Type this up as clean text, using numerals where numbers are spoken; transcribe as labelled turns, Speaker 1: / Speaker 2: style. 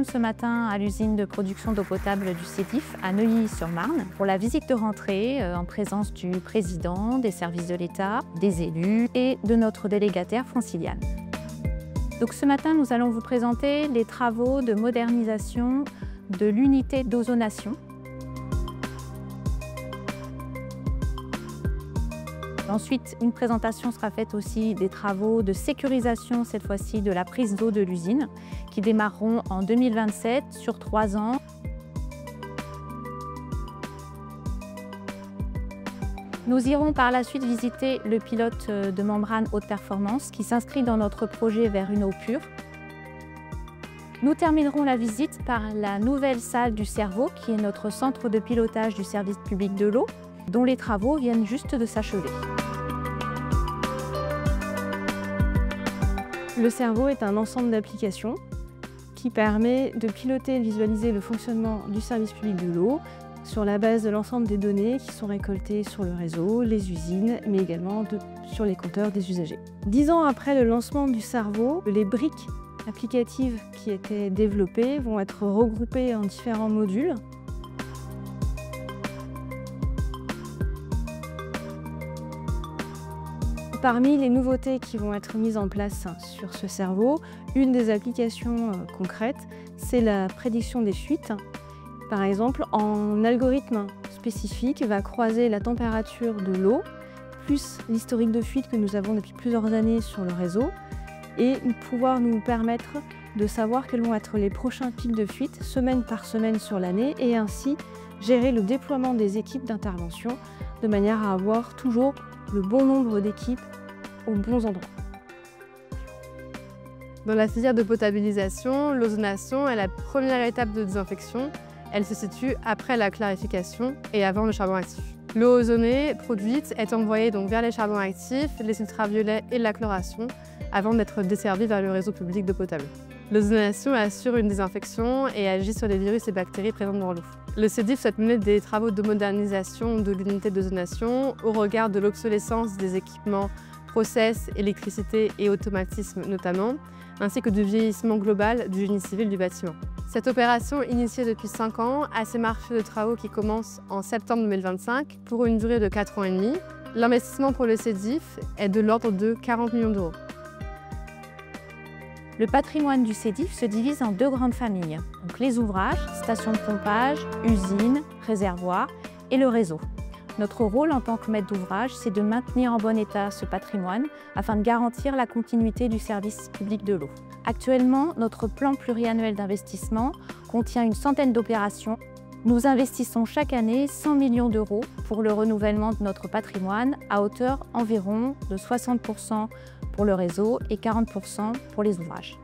Speaker 1: sommes ce matin à l'usine de production d'eau potable du CEDIF à Neuilly-sur-Marne pour la visite de rentrée en présence du président, des services de l'État, des élus et de notre délégataire franciliane. Donc ce matin, nous allons vous présenter les travaux de modernisation de l'unité d'ozonation. Ensuite, une présentation sera faite aussi des travaux de sécurisation, cette fois-ci de la prise d'eau de l'usine, qui démarreront en 2027 sur 3 ans. Nous irons par la suite visiter le pilote de membrane haute performance qui s'inscrit dans notre projet vers une eau pure. Nous terminerons la visite par la nouvelle salle du cerveau, qui est notre centre de pilotage du service public de l'eau, dont les travaux viennent juste de s'achever.
Speaker 2: Le cerveau est un ensemble d'applications qui permet de piloter et de visualiser le fonctionnement du service public de l'eau sur la base de l'ensemble des données qui sont récoltées sur le réseau, les usines, mais également sur les compteurs des usagers. 10 ans après le lancement du cerveau, les briques applicatives qui étaient développées vont être regroupées en différents modules. Parmi les nouveautés qui vont être mises en place sur ce cerveau, une des applications concrètes, c'est la prédiction des fuites. Par exemple, un algorithme spécifique va croiser la température de l'eau, plus l'historique de fuite que nous avons depuis plusieurs années sur le réseau, et pouvoir nous permettre de savoir quels vont être les prochains pics de fuite, semaine par semaine sur l'année, et ainsi gérer le déploiement des équipes d'intervention de manière à avoir toujours le bon nombre d'équipes aux bons endroits.
Speaker 3: Dans la filière de potabilisation, l'ozonation est la première étape de désinfection. Elle se situe après la clarification et avant le charbon actif. L'eau ozonée produite est envoyée donc vers les charbons actifs, les ultraviolets et la chloration avant d'être desservie vers le réseau public d'eau potable. L'ozonation assure une désinfection et agit sur les virus et bactéries présentes dans l'eau. Le CEDIF souhaite mener des travaux de modernisation de l'unité d'ozonation au regard de l'obsolescence des équipements, process, électricité et automatisme notamment, ainsi que du vieillissement global du génie civil du bâtiment. Cette opération, initiée depuis 5 ans, a ses marchés de travaux qui commencent en septembre 2025 pour une durée de 4 ans et demi. L'investissement pour le CEDIF est de l'ordre de 40 millions d'euros.
Speaker 1: Le patrimoine du CEDIF se divise en 2 grandes familles, donc les ouvrages, stations de pompage, usines, réservoirs et le réseau. Notre rôle en tant que maître d'ouvrage, c'est de maintenir en bon état ce patrimoine afin de garantir la continuité du service public de l'eau. Actuellement, notre plan pluriannuel d'investissement contient une centaine d'opérations. Nous investissons chaque année 100 millions d'euros pour le renouvellement de notre patrimoine à hauteur environ de 60% pour le réseau et 40% pour les ouvrages.